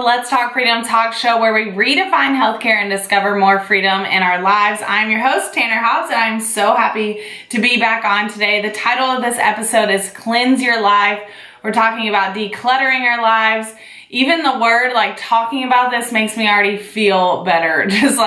Let's Talk Freedom Talkshow, where we redefine healthcare and discover more freedom in our lives. I'm your host, Tanner Hobbs, and I'm so happy to be back on today. The title of this episode is Cleanse Your Life. We're talking about decluttering our lives. Even the word, talking about this makes me already feel better. Just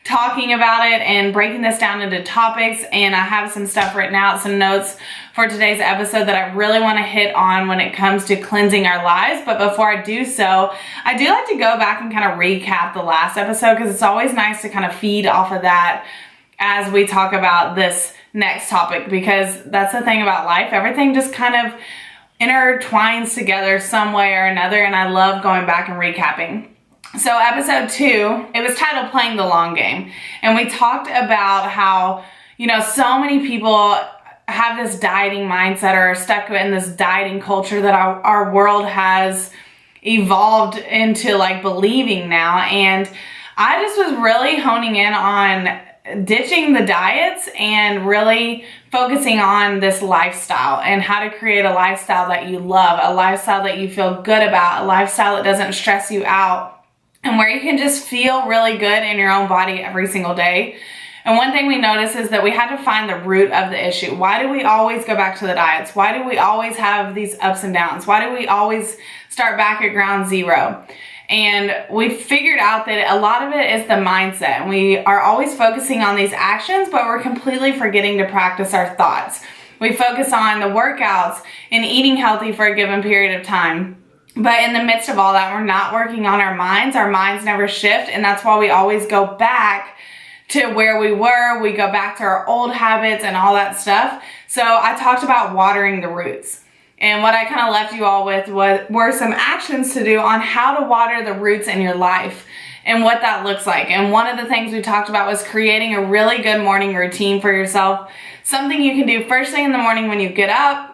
talking about it and breaking this down into topics. And I have some stuff written out, some notes for today's episode that I really want to hit on when it comes to cleansing our lives. But before I do so, I do like to go back and kind of recap the last episode, because it's always nice to kind of feed off of that as we talk about this next topic, because that's the thing about life. Everything just kind of intertwines together some way or another, and I love going back and recapping. So episode 2, it was titled Playing the Long Game. And we talked about how, so many people have this dieting mindset or are stuck in this dieting culture that our world has evolved into believing now. And I just was really honing in on ditching the diets and really focusing on this lifestyle and how to create a lifestyle that you love, a lifestyle that you feel good about, a lifestyle that doesn't stress you out, and where you can just feel really good in your own body every single day. And one thing we noticed is that we had to find the root of the issue. Why do we always go back to the diets? Why do we always have these ups and downs? Why do we always start back at ground zero? And we figured out that a lot of it is the mindset. And we are always focusing on these actions, but we're completely forgetting to practice our thoughts. We focus on the workouts and eating healthy for a given period of time. But in the midst of all that, we're not working on our minds. Our minds never shift. And that's why we always go back to where we were. We go back to our old habits and all that stuff. So I talked about watering the roots. And what I kind of left you all with were some actions to do on how to water the roots in your life and what that looks like. And one of the things we talked about was creating a really good morning routine for yourself. Something you can do first thing in the morning when you get up,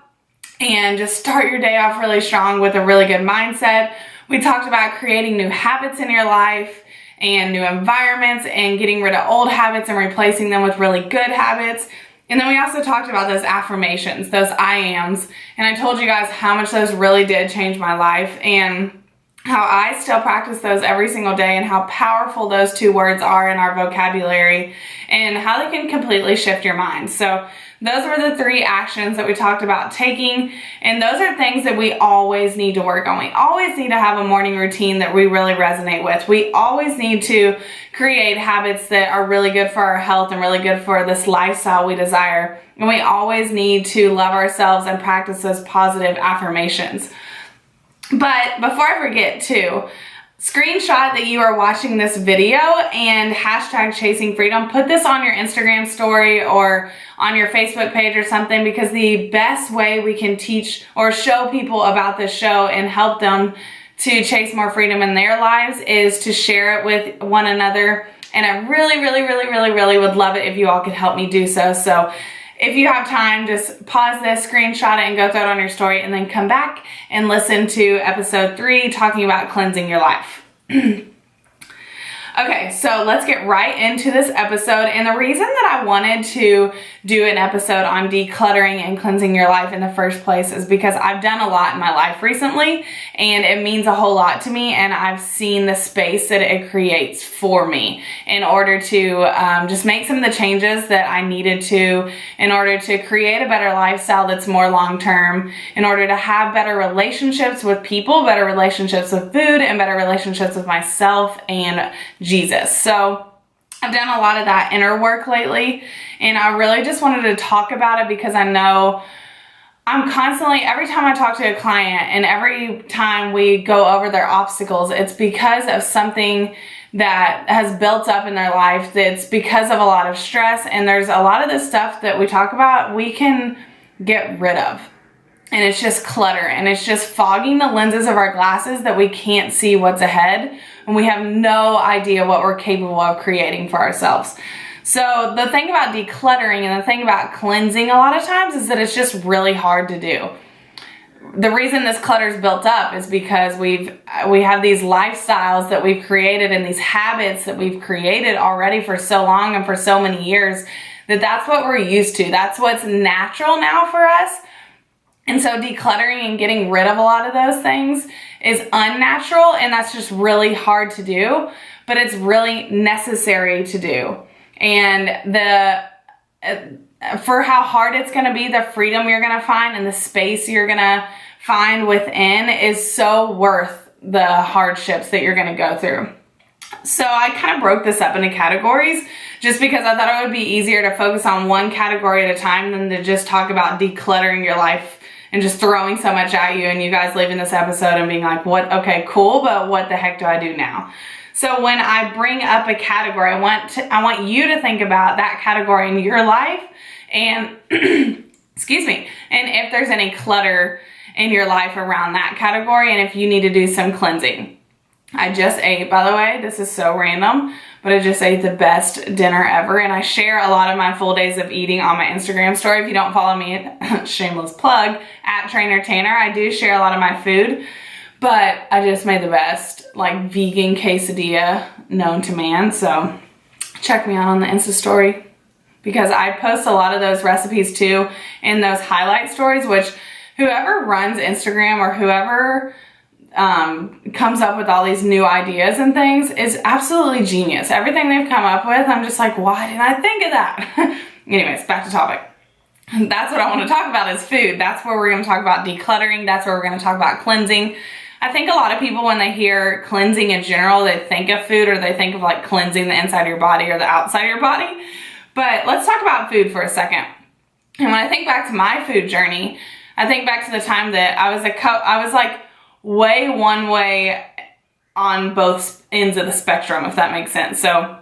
and just start your day off really strong with a really good mindset. We talked about creating new habits in your life and new environments and getting rid of old habits and replacing them with really good habits. And then we also talked about those affirmations, those I ams. And I told you guys how much those really did change my life and how I still practice those every single day and how powerful those two words are in our vocabulary and how they can completely shift your mind. So those were the 3 actions that we talked about taking, and those are things that we always need to work on. We always need to have a morning routine that we really resonate with. We always need to create habits that are really good for our health and really good for this lifestyle we desire. And we always need to love ourselves and practice those positive affirmations. But before I forget to, screenshot that you are watching this video and hashtag Chasing Freedom. Put this on your Instagram story or on your Facebook page or something, because the best way we can teach or show people about this show and help them to chase more freedom in their lives is to share it with one another. And I really would love it if you all could help me do so. So if you have time, just pause this, screenshot it, and go throw it on your story, and then come back and listen to episode 3 talking about cleansing your life. Okay, so let's get right into this episode. And the reason that I wanted to do an episode on decluttering and cleansing your life in the first place is because I've done a lot in my life recently, and it means a whole lot to me, and I've seen the space that it creates for me in order to just make some of the changes that I needed to in order to create a better lifestyle that's more long-term, in order to have better relationships with people, better relationships with food, and better relationships with myself and Jesus. So I've done a lot of that inner work lately, and I really just wanted to talk about it because I know I'm constantly, every time I talk to a client and every time we go over their obstacles, it's because of something that has built up in their life, that's because of a lot of stress. And there's a lot of this stuff that we talk about we can get rid of. And it's just clutter, and it's just fogging the lenses of our glasses that we can't see what's ahead, and we have no idea what we're capable of creating for ourselves. So the thing about decluttering and the thing about cleansing a lot of times is that it's just really hard to do. The reason this clutter is built up is because we have these lifestyles that we've created and these habits that we've created already for so long and for so many years that's what we're used to. That's what's natural now for us. And so decluttering and getting rid of a lot of those things is unnatural, and that's just really hard to do, but it's really necessary to do. And for how hard it's going to be, the freedom you're going to find and the space you're going to find within is so worth the hardships that you're going to go through. So I kind of broke this up into categories just because I thought it would be easier to focus on one category at a time than to just talk about decluttering your life and just throwing so much at you and you guys leaving this episode and being like, what? Okay, cool, but what the heck do I do now? So when I bring up a category, I want you to think about that category in your life and excuse me, and if there's any clutter in your life around that category and if you need to do some cleansing. I just ate, by the way, this is so random, but I just ate the best dinner ever, and I share a lot of my full days of eating on my Instagram story. If you don't follow me, shameless plug, at Trainer Tanner, I do share a lot of my food, but I just made the best, like, vegan quesadilla known to man, so check me out on the Insta story, because I post a lot of those recipes too in those highlight stories, which whoever runs Instagram or whoever comes up with all these new ideas and things is absolutely genius. Everything they've come up with, I'm just like, why didn't I think of that? Anyways, back to topic. That's what I want to talk about is food. That's where we're going to talk about decluttering. That's where we're going to talk about cleansing. I think a lot of people, when they hear cleansing in general, they think of food or they think of like cleansing the inside of your body or the outside of your body. But let's talk about food for a second. And when I think back to my food journey, I think back to the time that I was like way one way on both ends of the spectrum, if that makes sense. So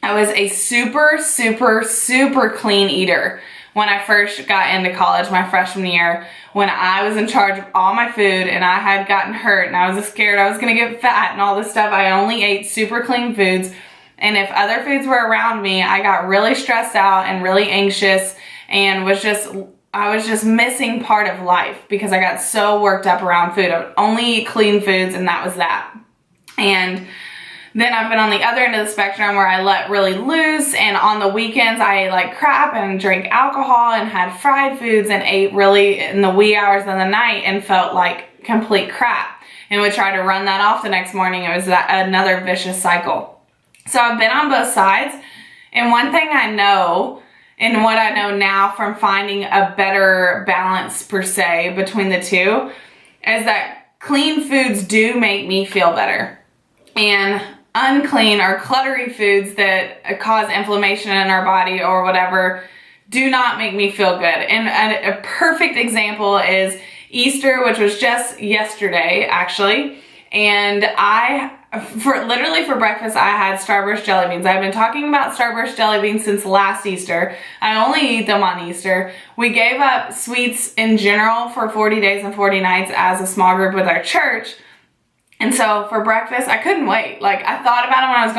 I was a super, super, super clean eater when I first got into college my freshman year, when I was in charge of all my food and I had gotten hurt and I was scared I was going to get fat and all this stuff. I only ate super clean foods. And if other foods were around me, I got really stressed out and really anxious and I was just missing part of life because I got so worked up around food. I would only eat clean foods and that was that. And then I've been on the other end of the spectrum where I let really loose, and on the weekends I ate like crap and drank alcohol and had fried foods and ate really in the wee hours of the night and felt like complete crap and would try to run that off the next morning. It was another vicious cycle. So I've been on both sides, and one thing I know, and what I know now from finding a better balance per se between the two, is that clean foods do make me feel better. And unclean or cluttery foods that cause inflammation in our body or whatever do not make me feel good. And a perfect example is Easter, which was just yesterday actually. And for breakfast, I had Starburst jelly beans. I've been talking about Starburst jelly beans since last Easter. I only eat them on Easter. We gave up sweets in general for 40 days and 40 nights as a small group with our church. And so for breakfast, I couldn't wait. Like, I thought about it when I was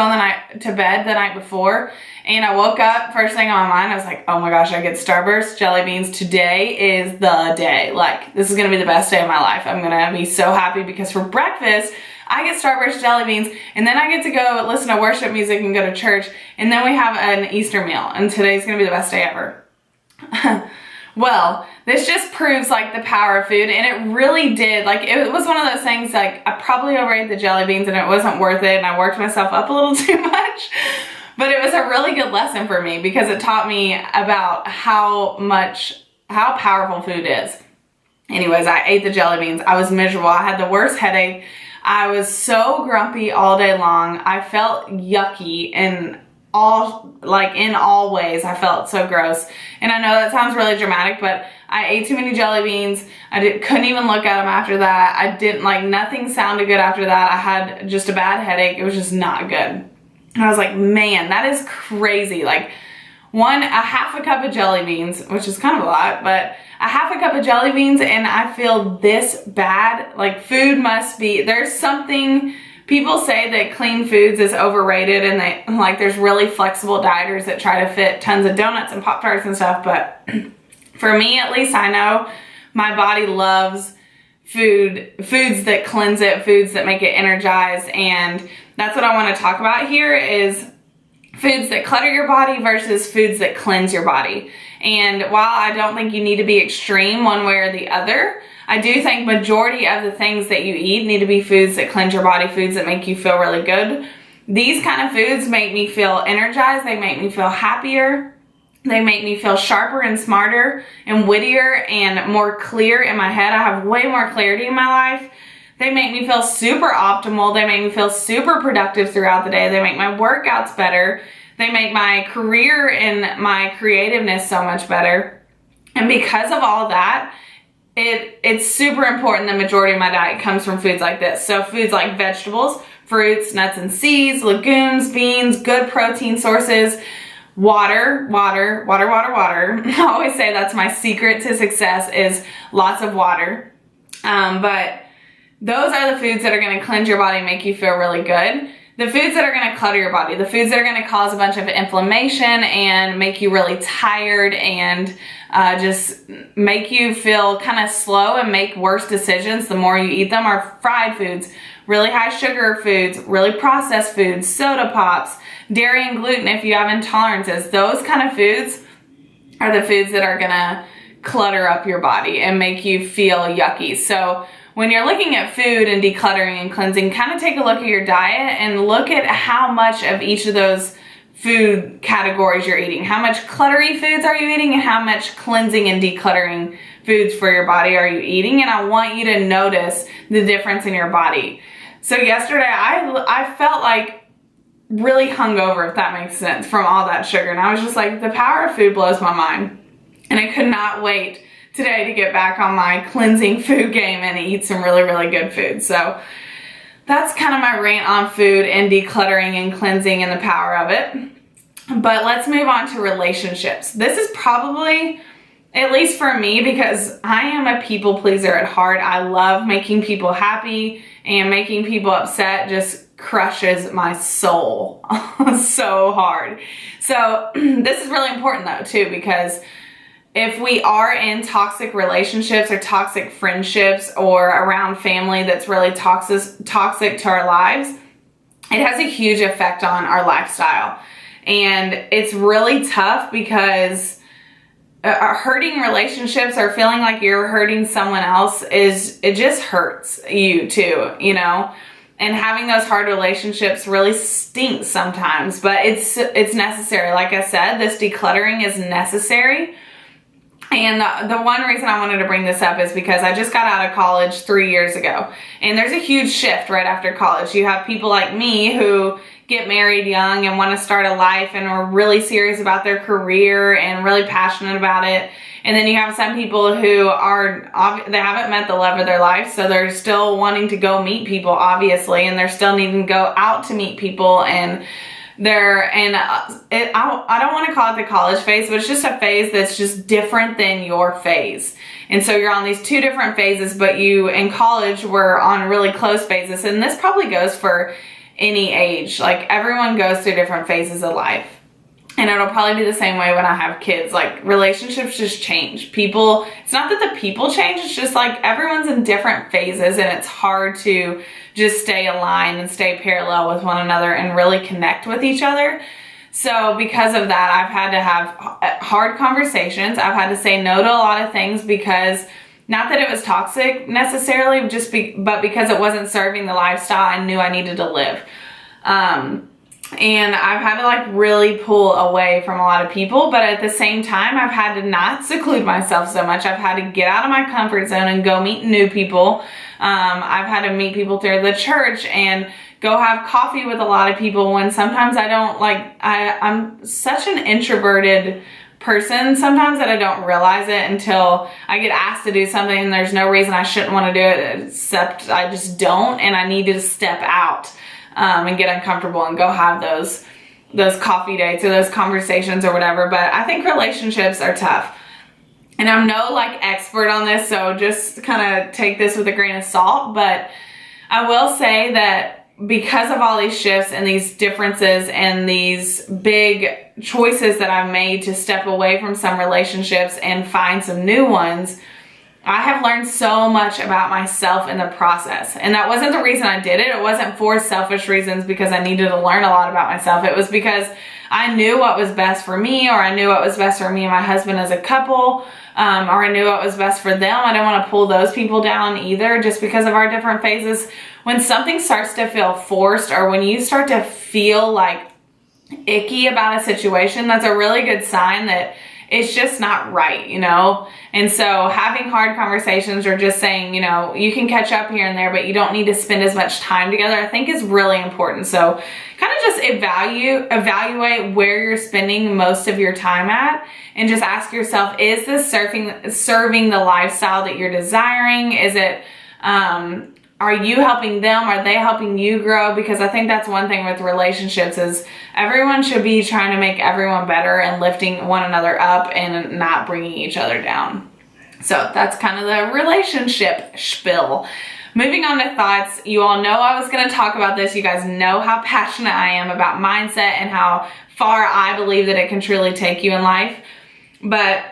going to bed the night before, and I woke up, first thing on my mind, I was like, oh my gosh, I get Starburst jelly beans. Today is the day. Like, this is going to be the best day of my life. I'm going to be so happy because for breakfast, I get Starburst jelly beans, and then I get to go listen to worship music and go to church, and then we have an Easter meal, and today's going to be the best day ever. Well, this just proves like the power of food, and it really did. Like, it was one of those things, like, I probably overate the jelly beans and it wasn't worth it, and I worked myself up a little too much, but it was a really good lesson for me because it taught me about how powerful food is. Anyways, I ate the jelly beans. I was miserable. I had the worst headache. I was so grumpy all day long. I felt yucky in all ways. I felt so gross. And I know that sounds really dramatic, but I ate too many jelly beans. Couldn't even look at them after that. Nothing sounded good after that. I had just a bad headache. It was just not good. And I was like, man, that is crazy. Like, a half a cup of jelly beans, which is kind of a lot, but a half a cup of jelly beans and I feel this bad. Like, food must be, there's something. People say that clean foods is overrated and there's really flexible dieters that try to fit tons of donuts and Pop-Tarts and stuff, but for me at least, I know my body loves foods that cleanse it, foods that make it energized, and that's what I want to talk about here is foods that clutter your body versus foods that cleanse your body. And while I don't think you need to be extreme one way or the other, I do think majority of the things that you eat need to be foods that cleanse your body, foods that make you feel really good. These kind of foods make me feel energized. They make me feel happier. They make me feel sharper and smarter and wittier and more clear in my head. I have way more clarity in my life. They make me feel super optimal. They make me feel super productive throughout the day. They make my workouts better. They make my career and my creativeness so much better. And because of all that, it's super important the majority of my diet comes from foods like this. So foods like vegetables, fruits, nuts and seeds, legumes, beans, good protein sources, water. I always say that's my secret to success is lots of water. But those are the foods that are going to cleanse your body and make you feel really good. The foods that are going to clutter your body, the foods that are going to cause a bunch of inflammation and make you really tired and just make you feel kind of slow and make worse decisions the more you eat them are fried foods, really high sugar foods, really processed foods, soda pops, dairy and gluten if you have intolerances. Those kind of foods are the foods that are going to clutter up your body and make you feel yucky. So when you're looking at food and decluttering and cleansing, kind of take a look at your diet and look at how much of each of those food categories you're eating. How much cluttery foods are you eating and how much cleansing and decluttering foods for your body are you eating? And I want you to notice the difference in your body. So yesterday I felt like really hungover, if that makes sense, from all that sugar. And I was just like, the power of food blows my mind. And I could not wait today to get back on my cleansing food game and eat some really, really good food. So that's kind of my rant on food and decluttering and cleansing and the power of it. But let's move on to relationships. This is probably, at least for me, because I am a people pleaser at heart. I love making people happy, and making people upset just crushes my soul so hard. So this is really important though too, because if we are in toxic relationships or toxic friendships or around family that's really toxic to our lives, it has a huge effect on our lifestyle. And it's really tough because hurting relationships or feeling like you're hurting someone else it just hurts you too, you know? And having those hard relationships really stinks sometimes, but it's necessary. Like I said, this decluttering is necessary. And the one reason I wanted to bring this up is because I just got out of college 3 years ago. And there's a huge shift right after college. You have people like me who get married young and want to start a life and are really serious about their career and really passionate about it. And then you have some people who they haven't met the love of their life, so they're still wanting to go meet people, obviously, and they're still needing to go out to meet people. And I don't want to call it the college phase, but it's just a phase that's just different than your phase. And so you're on these two different phases, but you in college were on really close phases. And this probably goes for any age. Like everyone goes through different phases of life. And it'll probably be the same way when I have kids. Like relationships just change. It's not that the people change, it's just like everyone's in different phases and it's hard to just stay aligned and stay parallel with one another and really connect with each other. So because of that, I've had to have hard conversations. I've had to say no to a lot of things because not that it was toxic necessarily, but because it wasn't serving the lifestyle I knew I needed to live. And I've had to like really pull away from a lot of people, but at the same time, I've had to not seclude myself so much. I've had to get out of my comfort zone and go meet new people. I've had to meet people through the church and go have coffee with a lot of people when sometimes I don't I'm such an introverted person sometimes that I don't realize it until I get asked to do something and there's no reason I shouldn't want to do it except I just don't, and I need to step out. And get uncomfortable and go have those coffee dates or those conversations or whatever. But I think relationships are tough. And I'm no expert on this, so just kind of take this with a grain of salt. But I will say that because of all these shifts and these differences and these big choices that I've made to step away from some relationships and find some new ones, I have learned so much about myself in the process. And that wasn't the reason I did it. It wasn't for selfish reasons because I needed to learn a lot about myself. It was because I knew what was best for me, or I knew what was best for me and my husband as a couple, or I knew what was best for them. I didn't want to pull those people down either just because of our different phases. When something starts to feel forced, or when you start to feel like icky about a situation, that's a really good sign that it's just not right, you know? And so having hard conversations, or just saying, you know, you can catch up here and there, but you don't need to spend as much time together, I think is really important. So kind of just evaluate where you're spending most of your time at, and just ask yourself, is this serving the lifestyle that you're desiring? Is it, are you helping them? Are they helping you grow? Because I think that's one thing with relationships is everyone should be trying to make everyone better and lifting one another up and not bringing each other down. So that's kind of the relationship spiel. Moving on to thoughts. You all know I was going to talk about this. You guys know how passionate I am about mindset and how far I believe that it can truly take you in life. But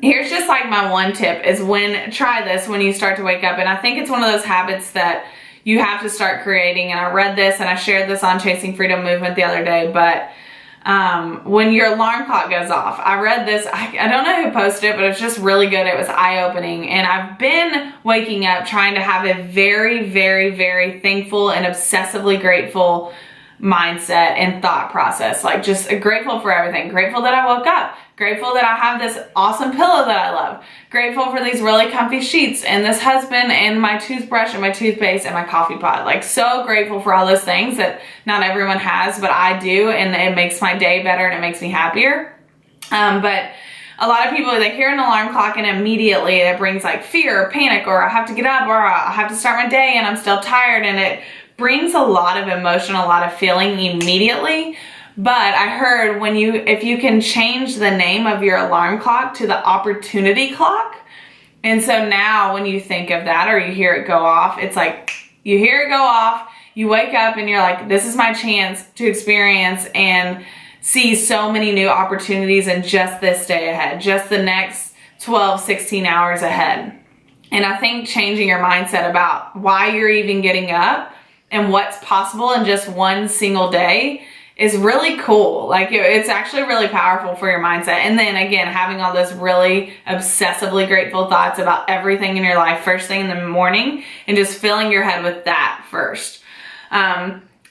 here's just like my one tip is try this when you start to wake up. And I think it's one of those habits that you have to start creating. And I read this and I shared this on Chasing Freedom Movement the other day, but when your alarm clock goes off, I read this, I don't know who posted it, but it's just really good. It was eye-opening. And I've been waking up trying to have a very, very, very thankful and obsessively grateful mindset and thought process. Like just grateful for everything. Grateful that I woke up. Grateful that I have this awesome pillow that I love. Grateful for these really comfy sheets and this husband and my toothbrush and my toothpaste and my coffee pot. Like so grateful for all those things that not everyone has, but I do, and it makes my day better and it makes me happier. But a lot of people, they hear an alarm clock and immediately it brings like fear or panic, or I have to get up, or I have to start my day and I'm still tired, and it brings a lot of emotion, a lot of feeling immediately. But I heard if you can change the name of your alarm clock to the opportunity clock. And so now when you think of that, or you hear it go off, it's like you hear it go off, you wake up and you're like, this is my chance to experience and see so many new opportunities in just this day ahead, just the next 12, 16 hours ahead. And I think changing your mindset about why you're even getting up and what's possible in just one single day is really cool. Like it's actually really powerful for your mindset. And then again, having all those really obsessively grateful thoughts about everything in your life first thing in the morning, and just filling your head with that first.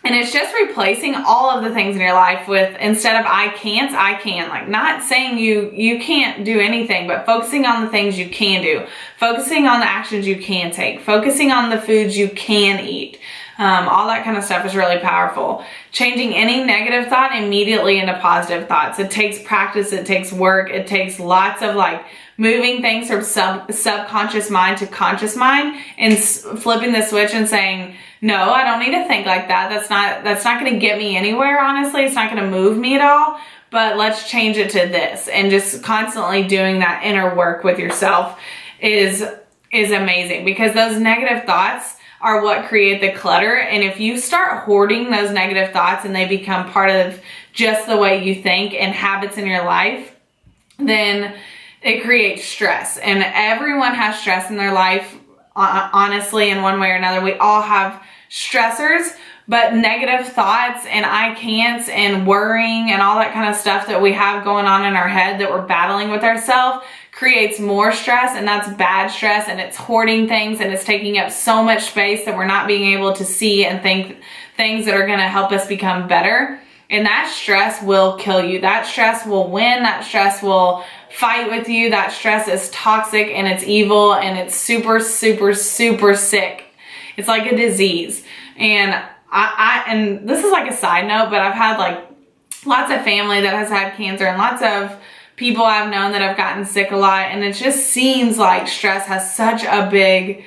And it's just replacing all of the things in your life with, instead of I can't, I can. Like not saying you can't do anything, but focusing on the things you can do. Focusing on the actions you can take. Focusing on the foods you can eat. All that kind of stuff is really powerful. Changing any negative thought immediately into positive thoughts. It takes practice. It takes work. It takes lots of like moving things from subconscious mind to conscious mind, and flipping the switch and saying, no, I don't need to think like that. That's not going to get me anywhere. Honestly, it's not going to move me at all, but let's change it to this. And just constantly doing that inner work with yourself is amazing, because those negative thoughts are what create the clutter. And if you start hoarding those negative thoughts and they become part of just the way you think and habits in your life, then it creates stress. And everyone has stress in their life, honestly, in one way or another. We all have stressors, but negative thoughts and I can'ts and worrying and all that kind of stuff that we have going on in our head that we're battling with ourselves creates more stress, and that's bad stress, and it's hoarding things, and it's taking up so much space that we're not being able to see and think things that are going to help us become better. And that stress will kill you. That stress will win. That stress will fight with you. That stress is toxic and it's evil and it's super, super, super sick. It's like a disease. And and this is like a side note, but I've had like lots of family that has had cancer, and lots of people I've known that have gotten sick a lot. And it just seems like stress has such a big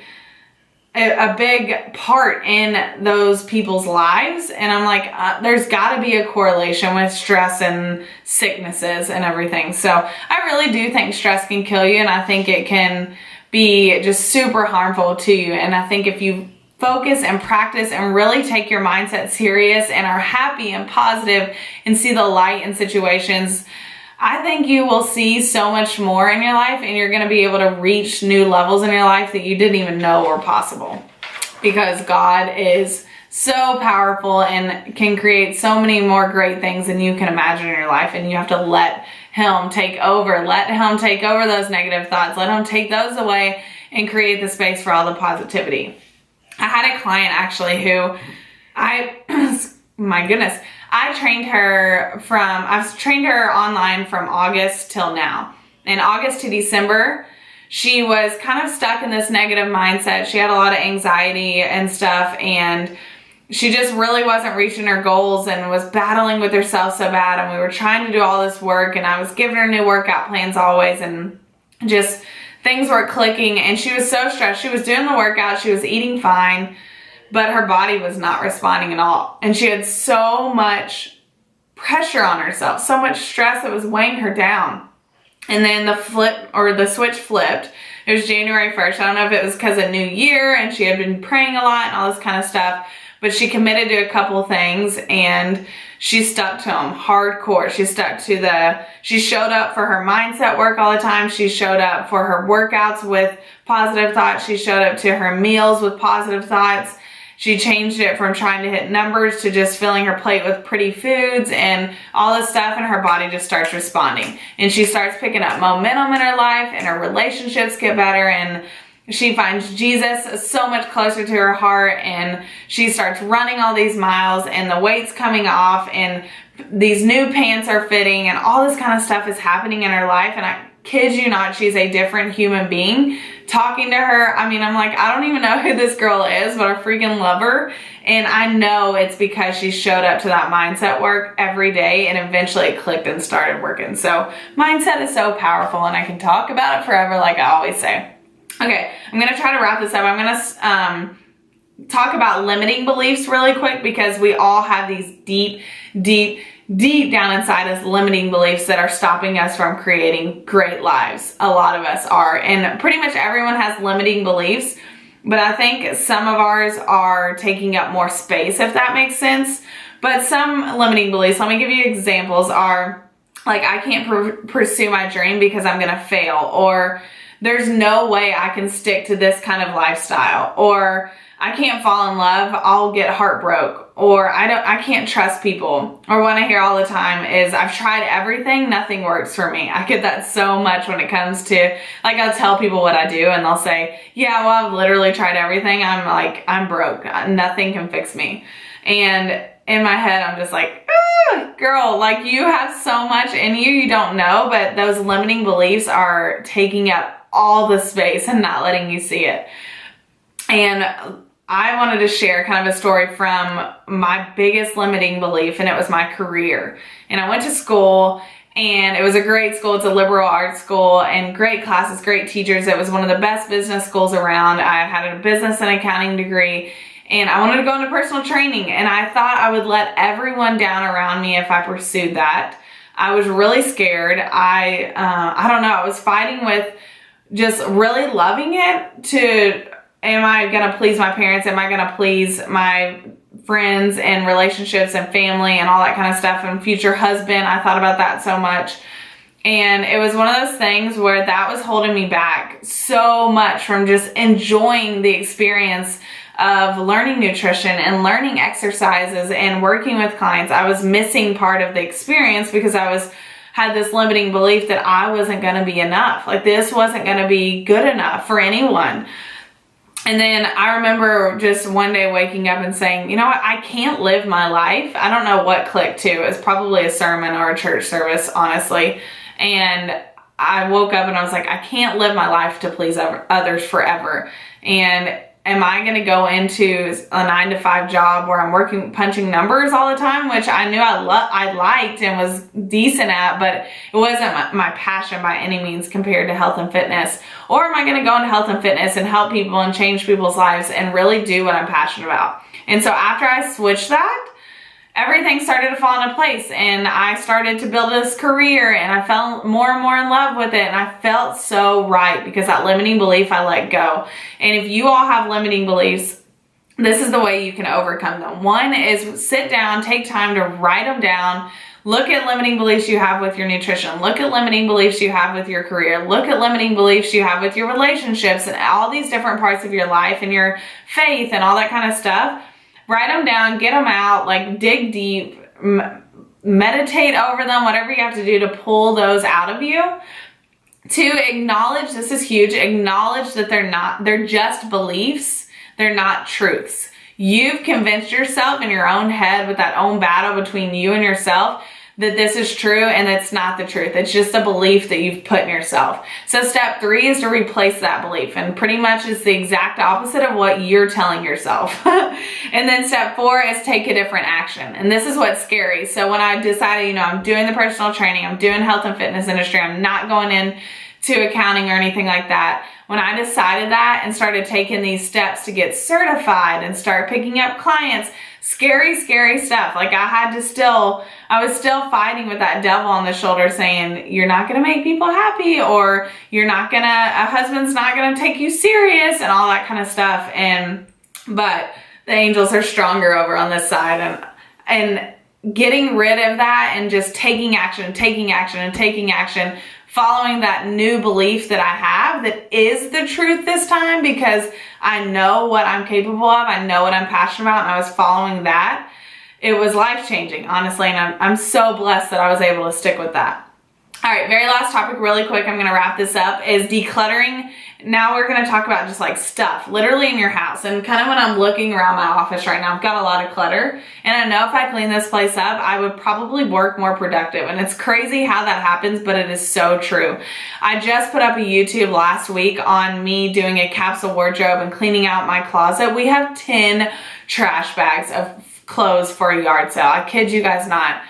part in those people's lives. And I'm like, there's got to be a correlation with stress and sicknesses and everything. So I really do think stress can kill you, and I think it can be just super harmful to you. And I think if you focus and practice and really take your mindset serious and are happy and positive and see the light in situations, I think you will see so much more in your life, and you're going to be able to reach new levels in your life that you didn't even know were possible, because God is so powerful and can create so many more great things than you can imagine in your life. And you have to let Him take over. Let Him take over those negative thoughts. Let Him take those away and create the space for all the positivity. I had a client actually who my goodness, I've trained her online from August till now. In August to December, she was kind of stuck in this negative mindset. She had a lot of anxiety and stuff, and she just really wasn't reaching her goals and was battling with herself so bad. And we were trying to do all this work, and I was giving her new workout plans always, and just things were clicking, and she was so stressed. She was doing the workout, she was eating fine, but her body was not responding at all. And she had so much pressure on herself, so much stress that was weighing her down. And then the switch flipped. It was January 1st. I don't know if it was because of New Year and she had been praying a lot and all this kind of stuff, but she committed to a couple things and she stuck to them hardcore. She showed up for her mindset work all the time. She showed up for her workouts with positive thoughts. She showed up to her meals with positive thoughts. She changed it from trying to hit numbers to just filling her plate with pretty foods and all this stuff, and her body just starts responding. And she starts picking up momentum in her life, and her relationships get better, and she finds Jesus so much closer to her heart, and she starts running all these miles, and the weight's coming off, and these new pants are fitting, and all this kind of stuff is happening in her life. And I kid you not, she's a different human being. Talking to her, I mean, I'm like, I don't even know who this girl is, but I freaking love her. And I know it's because she showed up to that mindset work every day, and eventually it clicked and started working. So mindset is so powerful, and I can talk about it forever, like I always say. Okay, I'm going to try to wrap this up. I'm going to talk about limiting beliefs really quick, because we all have these deep down inside us limiting beliefs that are stopping us from creating great lives. A lot of us are, and pretty much everyone has limiting beliefs, but I think some of ours are taking up more space, if that makes sense. But some limiting beliefs, let me give you examples, are like, I can't pursue my dream because I'm going to fail, or there's no way I can stick to this kind of lifestyle, or I can't fall in love, I'll get heartbroken, or I can't trust people. Or what I hear all the time is, I've tried everything, nothing works for me. I get that so much when it comes to, like, I'll tell people what I do and they'll say, yeah, well, I've literally tried everything. I'm like, I'm broke. Nothing can fix me. And in my head, I'm just like, girl, like, you have so much in you, you don't know, but those limiting beliefs are taking up all the space and not letting you see it. And I wanted to share kind of a story from my biggest limiting belief, and it was my career. And I went to school, and it was a great school. It's a liberal arts school, and great classes, great teachers. It was one of the best business schools around. I had a business and accounting degree, and I wanted to go into personal training, and I thought I would let everyone down around me if I pursued that. I was really scared. I don't know, I was fighting with just really loving it to, am I going to please my parents? Am I going to please my friends and relationships and family and all that kind of stuff, and future husband? I thought about that so much. And it was one of those things where that was holding me back so much from just enjoying the experience of learning nutrition and learning exercises and working with clients. I was missing part of the experience because I had this limiting belief that I wasn't going to be enough. Like, this wasn't going to be good enough for anyone. And then I remember just one day waking up and saying, you know what, I can't live my life. I don't know what clicked too. It was probably a sermon or a church service, honestly. And I woke up and I was like, I can't live my life to please others forever. And am I going to go into a 9-to-5 job where I'm punching numbers all the time, which I knew I liked and was decent at, but it wasn't my passion by any means compared to health and fitness? Or am I going to go into health and fitness and help people and change people's lives and really do what I'm passionate about? And so after I switched that, everything started to fall into place, and I started to build this career, and I fell more and more in love with it, and I felt so right because that limiting belief I let go. And if you all have limiting beliefs, this is the way you can overcome them. One is sit down, take time to write them down. Look at limiting beliefs you have with your nutrition. Look at limiting beliefs you have with your career. Look at limiting beliefs you have with your relationships and all these different parts of your life and your faith and all that kind of stuff. Write them down, get them out, like dig deep, meditate over them, whatever you have to do to pull those out of you. To acknowledge, this is huge, acknowledge that they're just beliefs. They're not truths. You've convinced yourself in your own head with that own battle between you and yourself that this is true and it's not the truth. It's just a belief that you've put in yourself. So step 3 is to replace that belief, and pretty much it's the exact opposite of what you're telling yourself. And then step 4 is take a different action. And this is what's scary. So when I decided, I'm doing the personal training, I'm doing health and fitness industry, I'm not going into accounting or anything like that. When I decided that and started taking these steps to get certified and start picking up clients, scary stuff. Like I was still fighting with that devil on the shoulder saying, you're not going to make people happy, or a husband's not going to take you serious and all that kind of stuff. But the angels are stronger over on this side, and getting rid of that and just taking action, following that new belief that I have that is the truth this time, because I know what I'm capable of. I know what I'm passionate about, and I was following that. It was life-changing, honestly, and I'm so blessed that I was able to stick with that. All right, very last topic really quick. I'm going to wrap this up is decluttering. Now we're going to talk about just like stuff literally in your house. And kind of when I'm looking around my office right now, I've got a lot of clutter. And I know if I clean this place up, I would probably work more productive. And it's crazy how that happens, but it is so true. I just put up a YouTube last week on me doing a capsule wardrobe and cleaning out my closet. We have 10 trash bags of clothes for a yard sale. I kid you guys not.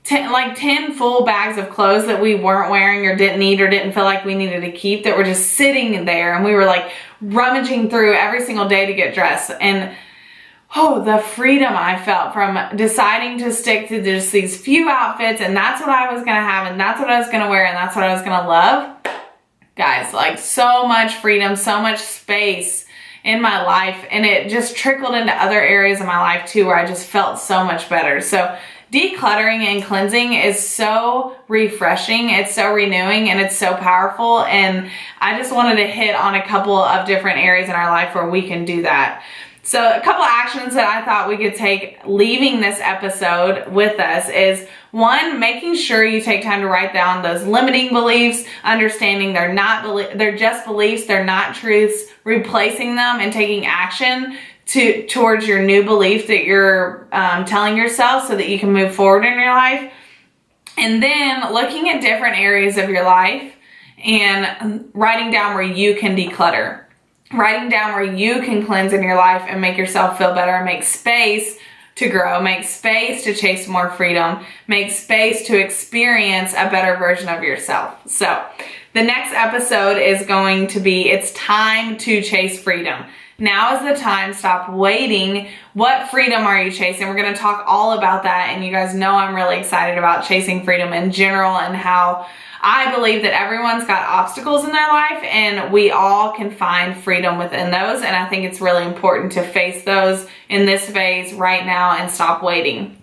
10 full bags of clothes that we weren't wearing or didn't need or didn't feel like we needed to keep, that were just sitting there, and we were like rummaging through every single day to get dressed. And the freedom I felt from deciding to stick to just these few outfits, and that's what I was going to have, and that's what I was going to wear, and that's what I was going to love. Guys, like so much freedom, so much space in my life, and it just trickled into other areas of my life too, where I just felt so much better. So decluttering and cleansing is so refreshing, it's so renewing, and it's so powerful. And I just wanted to hit on a couple of different areas in our life where we can do that. So a couple actions that I thought we could take leaving this episode with us is, 1, making sure you take time to write down those limiting beliefs, understanding they're just beliefs, they're not truths, replacing them and taking action towards your new belief that you're telling yourself so that you can move forward in your life. And then looking at different areas of your life and writing down where you can declutter. Writing down where you can cleanse in your life and make yourself feel better, and make space to grow, make space to chase more freedom, make space to experience a better version of yourself. So the next episode is going to be, it's time to chase freedom. Now is the time. Stop waiting. What freedom are you chasing? We're going to talk all about that. And you guys know I'm really excited about chasing freedom in general, and how I believe that everyone's got obstacles in their life and we all can find freedom within those. And I think it's really important to face those in this phase right now and stop waiting.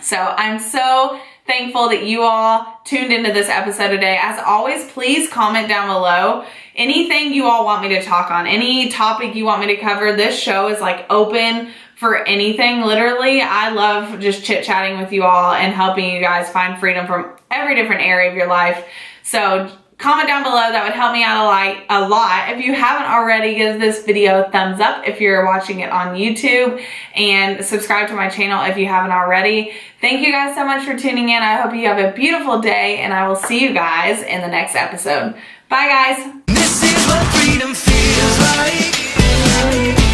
So I'm so thankful that you all tuned into this episode today. As always, please comment down below anything you all want me to talk on, any topic you want me to cover. This show is like open for anything, literally. I love just chit-chatting with you all and helping you guys find freedom from every different area of your life. So comment down below. That would help me out a lot. If you haven't already, give this video a thumbs up if you're watching it on YouTube, and subscribe to my channel if you haven't already. Thank you guys so much for tuning in. I hope you have a beautiful day, and I will see you guys in the next episode. Bye, guys. This is what freedom feels like.